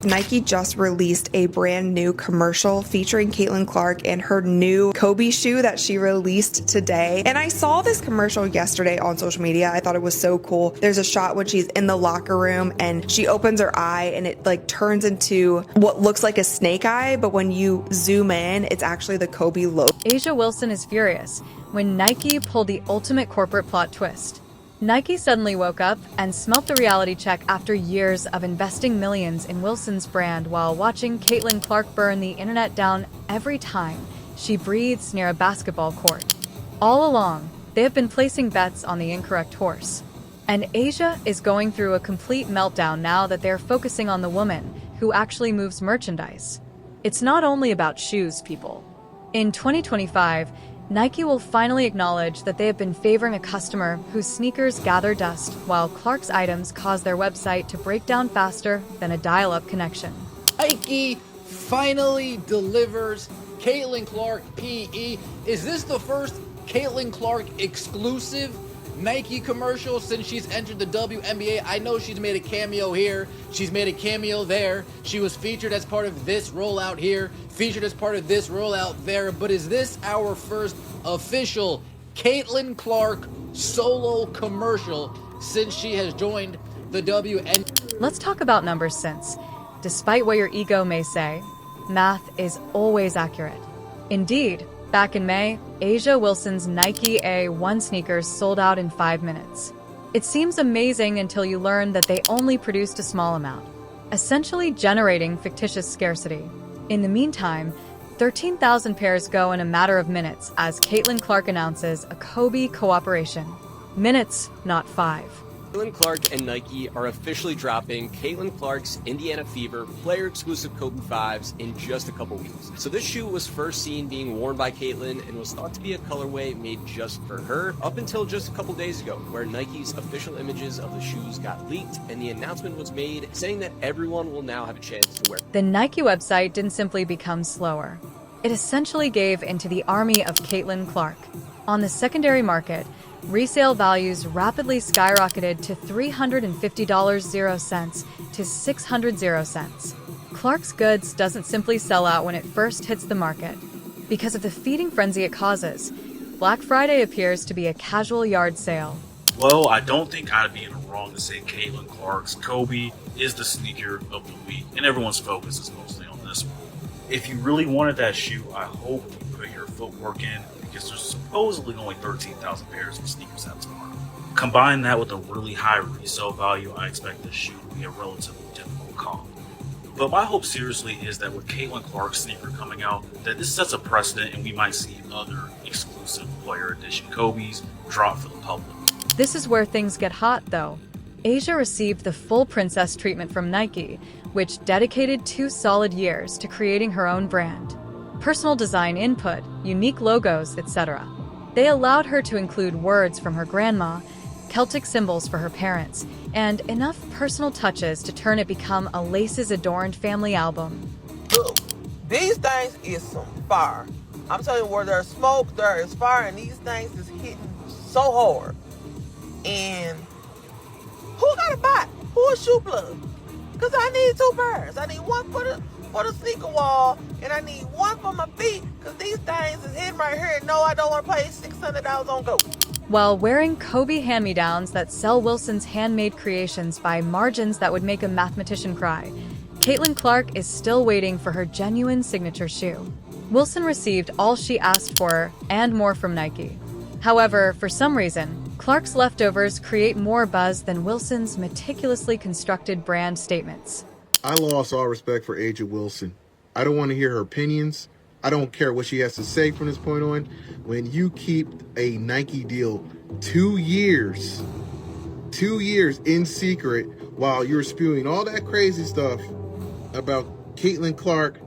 Nike just released a brand new commercial featuring Caitlin Clark and her new Kobe shoe that she released today. And I saw this commercial yesterday on social media. I thought it was so cool. There's a shot when she's in the locker room and she opens her eye and it like turns into what looks like a snake eye, but when you zoom in, it's actually the Kobe logo. A'ja Wilson is furious when Nike pulled the ultimate corporate plot twist. Nike suddenly woke up and smelt the reality check after years of investing millions in Wilson's brand while watching Caitlin Clark burn the internet down every time she breathes near a basketball court. All along, they have been placing bets on the incorrect horse. And A'ja is going through a complete meltdown now that they're focusing on the woman who actually moves merchandise. It's not only about shoes, people. In 2025, Nike will finally acknowledge that they have been favoring a customer whose sneakers gather dust while Clark's items cause their website to break down faster than a dial-up connection. Nike finally delivers Caitlin Clark PE. Is this the first Caitlin Clark exclusive Nike commercial since she's entered the WNBA? I know she's made a cameo here, she's made a cameo there, she was featured as part of this rollout here, featured as part of this rollout there, but is this our first official Caitlin Clark solo commercial since she has joined the WNBA? Let's talk about numbers since, despite what your ego may say, math is always accurate. Indeed, back in May, A'ja Wilson's Nike A1 sneakers sold out in 5 minutes. It seems amazing until you learn that they only produced a small amount, essentially generating fictitious scarcity. In the meantime, 13,000 pairs go in a matter of minutes as Caitlin Clark announces a Kobe cooperation. Minutes, not 5. Caitlin Clark and Nike are officially dropping Caitlin Clark's Indiana Fever player-exclusive Kobe 5s in just a couple weeks. So this shoe was first seen being worn by Caitlin and was thought to be a colorway made just for her up until just a couple days ago, where Nike's official images of the shoes got leaked and the announcement was made saying that everyone will now have a chance to wear. The Nike website didn't simply become slower. It essentially gave into the army of Caitlin Clark. On the secondary market, resale values rapidly skyrocketed to $350.00 to $600.00. Clark's goods doesn't simply sell out when it first hits the market. Because of the feeding frenzy it causes, Black Friday appears to be a casual yard sale. Well, I don't think I'd be in the wrong to say Caitlin Clark's Kobe is the sneaker of the week, and everyone's focus is mostly on this one. If you really wanted that shoe, I hope you put your footwork in, because there's supposedly only 13,000 pairs of sneakers at this point. Combine that with a really high resale value, I expect this shoe to be a relatively difficult comp. But my hope seriously is that with Caitlin Clark's sneaker coming out, that this sets a precedent and we might see other exclusive player edition Kobe's drop for the public. This is where things get hot, though. A'ja received the full princess treatment from Nike, which dedicated 2 solid years to creating her own brand. Personal design input, unique logos, etc. They allowed her to include words from her grandma, Celtic symbols for her parents, and enough personal touches to turn it become a laces-adorned family album. Look, these things is some fire. I'm telling you, where there's smoke, there is fire, and these things is hitting so hard. And who got a bot? Who a shoe plug? Because I need 2 pairs. I need one for the sneaker wall, and I need one for my feet, because these things is hitting right here. No, I don't want to pay $600 on Go. While wearing Kobe hand-me-downs that sell Wilson's handmade creations by margins that would make a mathematician cry, Caitlin Clark is still waiting for her genuine signature shoe. Wilson received all she asked for and more from Nike. However, for some reason, Clark's leftovers create more buzz than Wilson's meticulously constructed brand statements. I lost all respect for A'ja Wilson. I don't want to hear her opinions. I don't care what she has to say from this point on. When you keep a Nike deal 2 years in secret while you're spewing all that crazy stuff about Caitlin Clark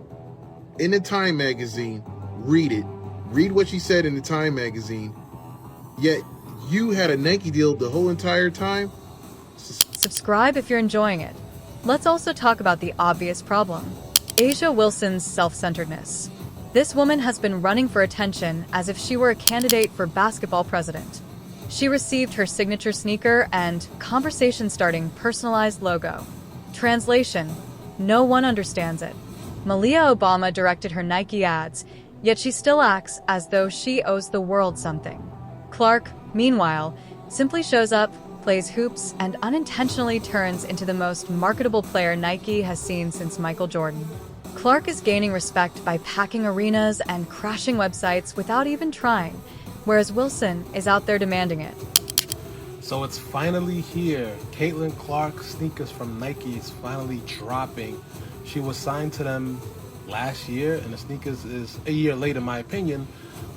in the Time magazine, read it. Read what she said in the Time magazine. Yet you had a Nike deal the whole entire time. Subscribe if you're enjoying it. Let's also talk about the obvious problem. A'ja Wilson's self-centeredness. This woman has been running for attention as if she were a candidate for basketball president. She received her signature sneaker and conversation-starting personalized logo. Translation: No one understands it. Malia Obama directed her Nike ads, yet she still acts as though she owes the world something. Clark, meanwhile, simply shows up, plays hoops, and unintentionally turns into the most marketable player Nike has seen since Michael Jordan. Clark is gaining respect by packing arenas and crashing websites without even trying, whereas Wilson is out there demanding it. So it's finally here. Caitlin Clark sneakers from Nike is finally dropping. She was signed to them last year, and the sneakers is a year late in my opinion,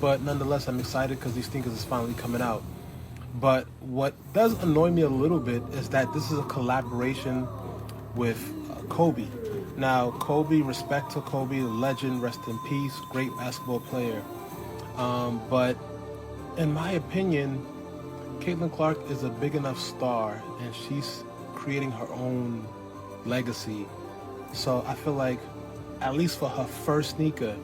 but nonetheless I'm excited because these sneakers is finally coming out. But what does annoy me a little bit is that this is a collaboration with Kobe. Now, Kobe, respect to Kobe, the legend, rest in peace, great basketball player. But in my opinion, Caitlin Clark is a big enough star, and she's creating her own legacy. So I feel like, at least for her first sneaker,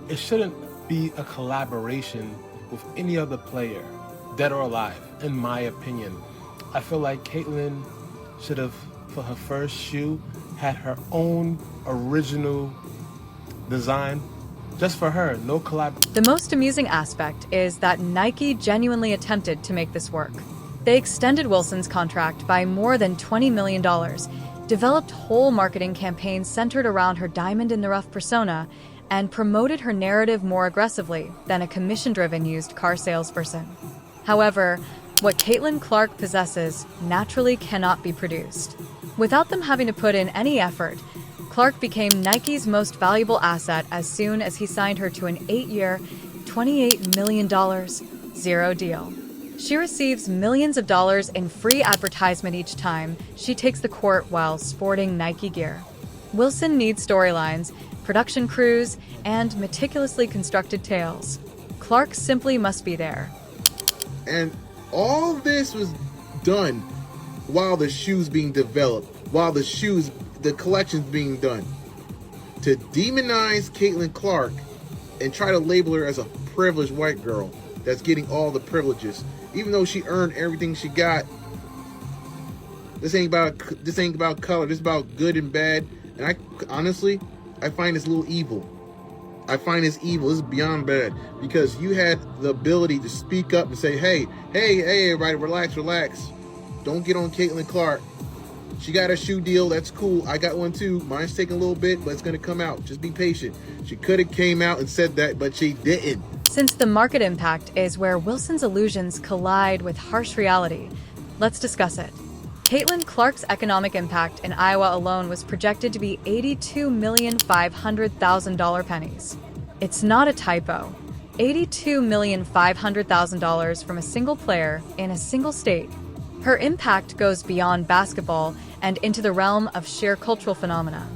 it shouldn't be a collaboration with any other player, dead or alive, in my opinion. I feel like Caitlin should have, for her first shoe, had her own original design just for her, no collab. The most amusing aspect is that Nike genuinely attempted to make this work. They extended Wilson's contract by more than $20 million, developed whole marketing campaigns centered around her diamond-in-the-rough persona, and promoted her narrative more aggressively than a commission-driven used car salesperson. However, what Caitlin Clark possesses naturally cannot be produced. Without them having to put in any effort, Clark became Nike's most valuable asset as soon as he signed her to an 8-year, $28 million zero deal. She receives millions of dollars in free advertisement each time she takes the court while sporting Nike gear. Wilson needs storylines, production crews, and meticulously constructed tales. Clark simply must be there. And all this was done while the shoes being developed, while the collection's being done. To demonize Caitlin Clark and try to label her as a privileged white girl that's getting all the privileges, even though she earned everything she got. This ain't about color. This is about good and bad. And I find this a little evil. I find this evil. This is beyond bad, because you had the ability to speak up and say, hey, everybody, relax. Don't get on Caitlin Clark. She got a shoe deal. That's cool. I got one too. Mine's taking a little bit, but it's going to come out. Just be patient. She could have came out and said that, but she didn't. Since the market impact is where Wilson's illusions collide with harsh reality, let's discuss it. Caitlin Clark's economic impact in Iowa alone was projected to be $82,500,000 pennies. It's not a typo. $82,500,000 from a single player in a single state. Her impact goes beyond basketball and into the realm of sheer cultural phenomena.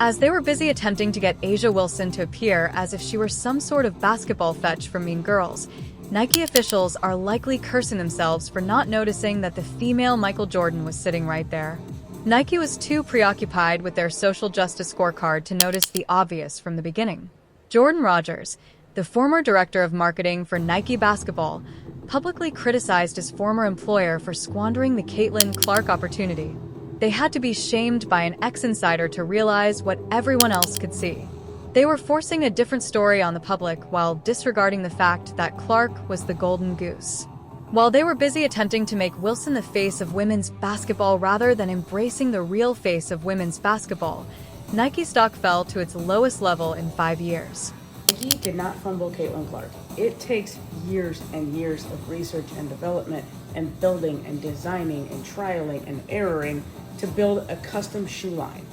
As they were busy attempting to get A'ja Wilson to appear as if she were some sort of basketball fetch from Mean Girls, Nike officials are likely cursing themselves for not noticing that the female Michael Jordan was sitting right there. Nike was too preoccupied with their social justice scorecard to notice the obvious from the beginning. Jordan Rogers, the former director of marketing for Nike Basketball, publicly criticized his former employer for squandering the Caitlin Clark opportunity. They had to be shamed by an ex-insider to realize what everyone else could see. They were forcing a different story on the public while disregarding the fact that Clark was the golden goose. While they were busy attempting to make Wilson the face of women's basketball rather than embracing the real face of women's basketball, Nike stock fell to its lowest level in 5 years. Nike did not fumble Caitlin Clark. It takes years and years of research and development and building and designing and trialing and erroring to build a custom shoe line.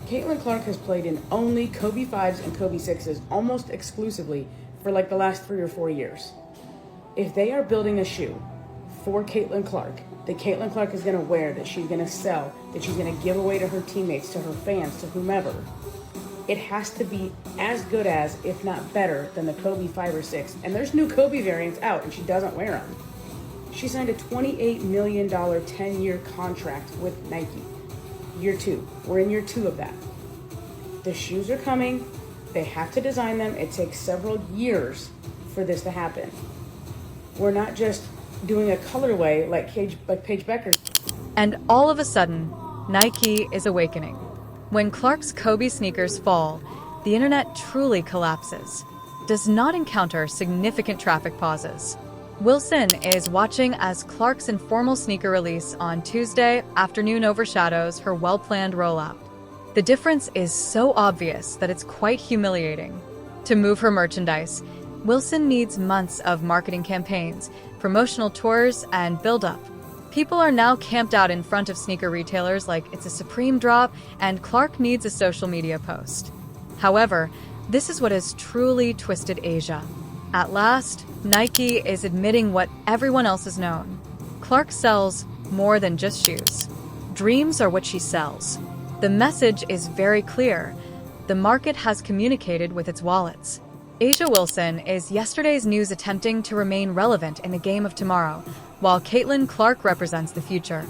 Caitlin Clark has played in only Kobe 5s and Kobe 6s almost exclusively for like the last 3 or 4 years. If they are building a shoe for Caitlin Clark, that Caitlin Clark is going to wear, that she's going to sell, that she's going to give away to her teammates, to her fans, to whomever, it has to be as good as, if not better, than the Kobe 5 or 6. And there's new Kobe variants out, and she doesn't wear them. She signed a $28 million 10-year contract with Nike. Year 2. We're in year 2 of that. The shoes are coming. They have to design them. It takes several years for this to happen. We're not just doing a colorway like Paige Becker's. And all of a sudden, Nike is awakening. When Clark's Kobe sneakers fall, the internet truly collapses, does not encounter significant traffic pauses. Wilson is watching as Clark's informal sneaker release on Tuesday afternoon overshadows her well-planned rollout. The difference is so obvious that it's quite humiliating. To move her merchandise, Wilson needs months of marketing campaigns, promotional tours, and build-up. People are now camped out in front of sneaker retailers like it's a supreme drop, and Clark needs a social media post. However, this is what has truly twisted Asia. At last, Nike is admitting what everyone else has known. Clark sells more than just shoes. Dreams are what she sells. The message is very clear. The market has communicated with its wallets. Asia Wilson is yesterday's news attempting to remain relevant in the game of tomorrow, while Caitlin Clark represents the future.